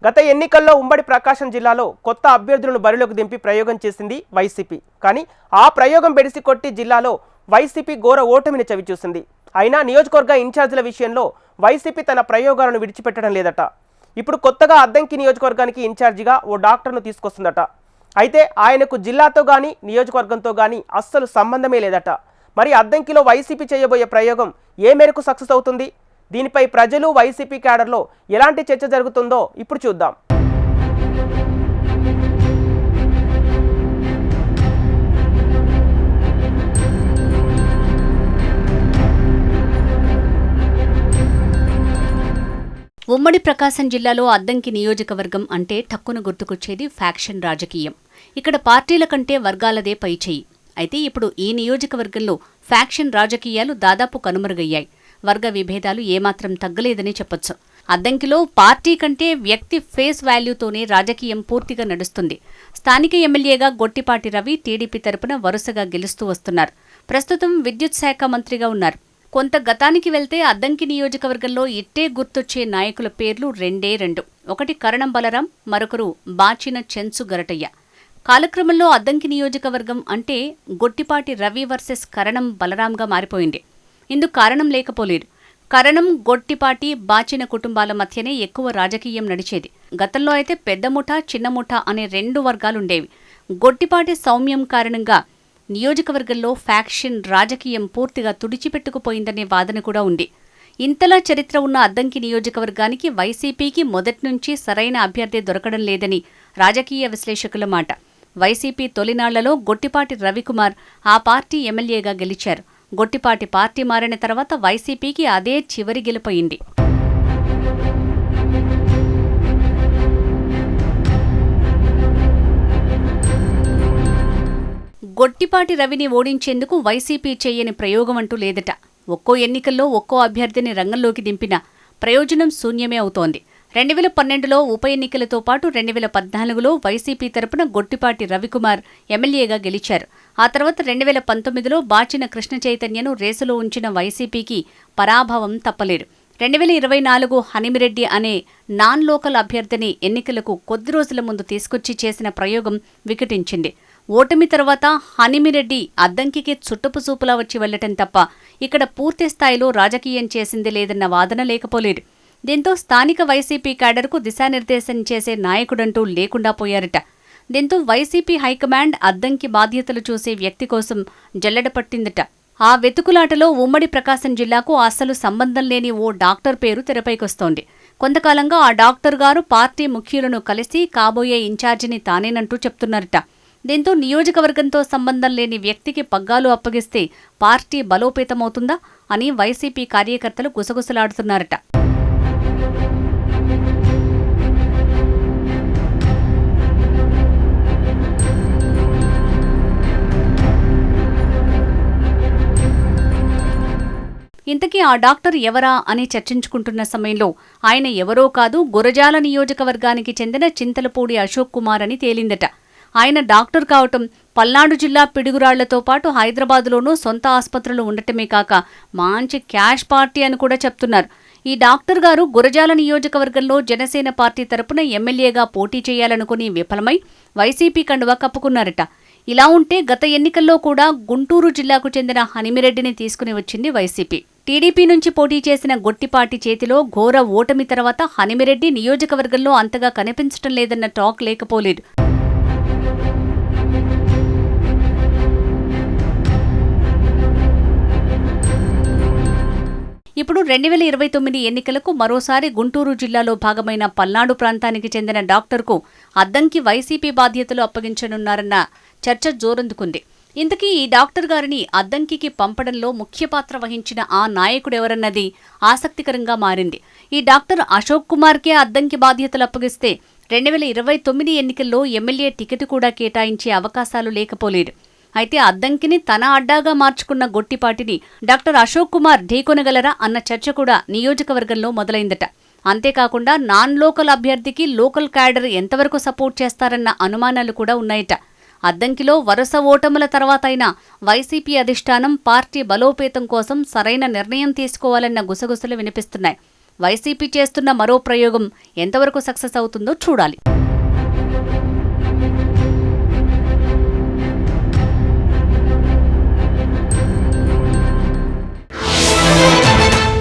గత ఎన్నికల్లో ఉమ్మడి ప్రకాశం జిల్లాలో కొత్త అభ్యర్థులను బరిలోకి దింపి ప్రయోగం చేసింది వైసీపీ. కానీ ఆ ప్రయోగం బెడిసి కొట్టి జిల్లాలో వైసీపీ ఘోర ఓటమిని చవిచూసింది. అయినా నియోజకవర్గ ఇన్ఛార్జీల విషయంలో వైసీపీ తన ప్రయోగాలను విడిచిపెట్టడం లేదట. ఇప్పుడు కొత్తగా అద్దంకి నియోజకవర్గానికి ఇన్ఛార్జిగా ఓ డాక్టర్ను తీసుకొస్తుందట. అయితే ఆయనకు జిల్లాతో కానీ నియోజకవర్గంతో కానీ అస్సలు సంబంధమే లేదట. మరి అద్దంకిలో వైసీపీ చేయబోయే ప్రయోగం ఏ మేరకు సక్సెస్ అవుతుంది? దీనిపై ప్రజలు వైసీపీ క్యాడర్లో ఎలాంటి చర్చ జరుగుతుందో ఇప్పుడు చూద్దాం. ఉమ్మడి ప్రకాశం జిల్లాలో అద్దంకి నియోజకవర్గం అంటే టక్కున గుర్తుకొచ్చేది ఫ్యాక్షన్ రాజకీయం. ఇక్కడ పార్టీల కంటే వర్గాలదే పైచేయి. అయితే ఇప్పుడు ఈ నియోజకవర్గంలో ఫ్యాక్షన్ రాజకీయాలు దాదాపు కనుమరుగయ్యాయి. వర్గ విభేదాలు ఏమాత్రం తగ్గలేదని చెప్పొచ్చు. అద్దంకిలో పార్టీ కంటే వ్యక్తి ఫేస్ వాల్యూతోనే రాజకీయం పూర్తిగా నడుస్తుంది. స్థానిక ఎమ్మెల్యేగా గొట్టిపాటి రవి టీడీపీ తరపున వరుసగా గెలుస్తూ వస్తున్నారు. ప్రస్తుతం విద్యుత్ శాఖ మంత్రిగా ఉన్నారు. కొంత గతానికి వెళ్తే అద్దంకి నియోజకవర్గంలో ఇట్టే గుర్తొచ్చే నాయకుల పేర్లు రెండు. ఒకటి కరణం బలరాం, మరొకరు బాచిన చెంచు గరటయ్య. కాలక్రమంలో అద్దంకి నియోజకవర్గం అంటే గొట్టిపాటి రవి వర్సెస్ కరణం బలరాంగా మారిపోయింది. ఇందుకు కారణం లేకపోలేదు. కరణం, గొట్టిపాటి, బాచిన కుటుంబాల మధ్యనే ఎక్కువ రాజకీయం నడిచేది. గతంలో అయితే పెద్ద ముఠా, చిన్న ముఠా అనే రెండు వర్గాలుండేవి. గొట్టిపాటి సౌమ్యం కారణంగా నియోజకవర్గంలో ఫ్యాక్షన్ రాజకీయం పూర్తిగా తుడిచిపెట్టుకుపోయిందనే వాదన కూడా ఉంది. ఇంతలా చరిత్ర ఉన్న అద్దంకి నియోజకవర్గానికి వైసీపీకి మొదట్నుంచి సరైన అభ్యర్థి దొరకడం లేదని రాజకీయ విశ్లేషకుల మాట. వైసీపీ తొలినాళ్లలో గొట్టిపాటి రవికుమార్ ఆ పార్టీ ఎమ్మెల్యేగా గెలిచారు. గొట్టిపాటి పార్టీ మారిన తర్వాత వైసీపీకి అదే చివరి గెలుపయింది. గొట్టిపాటి రవిని ఓడించేందుకు వైసీపీ చేయని ప్రయోగం అంటూ లేదట. ఒక్కో ఎన్నికల్లో ఒక్కో అభ్యర్థిని రంగంలోకి దింపినా ప్రయోజనం శూన్యమే అవుతోంది. 2012లో ఉప ఎన్నికలతో పాటు 2014లో వైసీపీ తరపున గొట్టిపాటి రవికుమార్ ఎమ్మెల్యేగా గెలిచారు. ఆ తర్వాత 2019లో బాచిన కృష్ణ చైతన్యను రేసులో ఉంచిన వైసీపీకి పరాభవం తప్పలేదు. 2024 హనిమిరెడ్డి అనే నాన్ లోకల్ అభ్యర్థిని ఎన్నికలకు కొద్ది రోజుల ముందు తీసుకొచ్చి చేసిన ప్రయోగం వికటించింది. ఓటమి తర్వాత హనిమిరెడ్డి అద్దంకికి చుట్టపుచూపులా వచ్చి వెళ్లటం తప్ప ఇక్కడ పూర్తి స్థాయిలో రాజకీయం చేసింది లేదన్న వాదన లేకపోలేదు. దీంతో స్థానిక వైసీపీ క్యాడర్కు దిశానిర్దేశం చేసే నాయకుడంటూ లేకుండా పోయారట. దీంతో వైసీపీ హైకమాండ్ అద్దంకి బాధ్యతలు చూసే వ్యక్తి కోసం జల్లెడ పట్టిందట. ఆ వెతుకులాటలో ఉమ్మడి ప్రకాశం జిల్లాకు అస్సలు సంబంధం లేని ఓ డాక్టర్ పేరు తెరపైకొస్తోంది. కొంతకాలంగా ఆ డాక్టర్ గారు పార్టీ ముఖ్యులను కలిసి కాబోయే ఇన్ఛార్జిని తానేనంటూ చెప్తున్నారట. దీంతో నియోజకవర్గంతో సంబంధం లేని వ్యక్తికి పగ్గాలు అప్పగిస్తే పార్టీ బలోపేతమవుతుందా అని వైసీపీ కార్యకర్తలు గుసగుసలాడుతున్నారట. ఇంతకీ ఆ డాక్టర్ ఎవరా అని చర్చించుకుంటున్న సమయంలో ఆయన ఎవరో కాదు, గురజాల నియోజకవర్గానికి చెందిన చింతలపూడి అశోక్ కుమార్ అని తేలిందట. ఆయన డాక్టర్ కావటం, పల్నాడు జిల్లా పిడుగురాళ్లతో పాటు హైదరాబాదులోనూ సొంత ఆసుపత్రులు ఉండటమే కాక మంచి క్యాష్ పార్టీ అని కూడా చెప్తున్నారు. ఈ డాక్టర్ గారు గురజాల నియోజకవర్గంలో జనసేన పార్టీ తరపున ఎమ్మెల్యేగా పోటీ చేయాలనుకుని విఫలమై వైసీపీ కండువా కప్పుకున్నారట. ఇలా ఉంటే గత ఎన్నికల్లో కూడా గుంటూరు జిల్లాకు చెందిన హనిమిరెడ్డిని తీసుకుని వచ్చింది వైసీపీ. టీడీపీ నుంచి పోటీ చేసిన గొట్టిపాటి చేతిలో ఘోర ఓటమి తర్వాత హనిమిరెడ్డి నియోజకవర్గంలో అంతగా కనిపించటం లేదన్న టాక్ లేకపోలేదు. ఇప్పుడు 2029 ఎన్నికలకు మరోసారి గుంటూరు జిల్లాలో భాగమైన పల్నాడు ప్రాంతానికి చెందిన డాక్టర్కు అద్దంకి వైసీపీ బాధ్యతలు అప్పగించనున్నారన్న చర్చ జోరందుకుంది. ఇంతకీ ఈ డాక్టర్ గారిని అద్దంకికి పంపడంలో ముఖ్య పాత్ర వహించిన ఆ నాయకుడెవరన్నది ఆసక్తికరంగా మారింది. ఈ డాక్టర్ అశోక్ కుమార్కే అద్దంకి బాధ్యతలు అప్పగిస్తే 2029 ఎన్నికల్లో ఎమ్మెల్యే టికెట్ కూడా కేటాయించే అవకాశాలు లేకపోలేదు. అయితే అద్దంకిని తన అడ్డాగా మార్చుకున్న గొట్టిపాటిని డాక్టర్ అశోక్ కుమార్ ఢీకొనగలరా అన్న చర్చ కూడా నియోజకవర్గంలో మొదలైందట. అంతేకాకుండా నాన్ లోకల్ అభ్యర్థికి లోకల్ క్యాడర్ ఎంతవరకు సపోర్ట్ చేస్తారన్న అనుమానాలు కూడా ఉన్నాయట. అద్దంకిలో వరుస ఓటముల తర్వాతైనా వైసీపీ అధిష్టానం పార్టీ బలోపేతం కోసం సరైన నిర్ణయం తీసుకోవాలన్న గుసగుసలు వినిపిస్తున్నాయి. వైసీపీ చేస్తున్న మరో ప్రయోగం ఎంతవరకు సక్సెస్ అవుతుందో చూడాలి.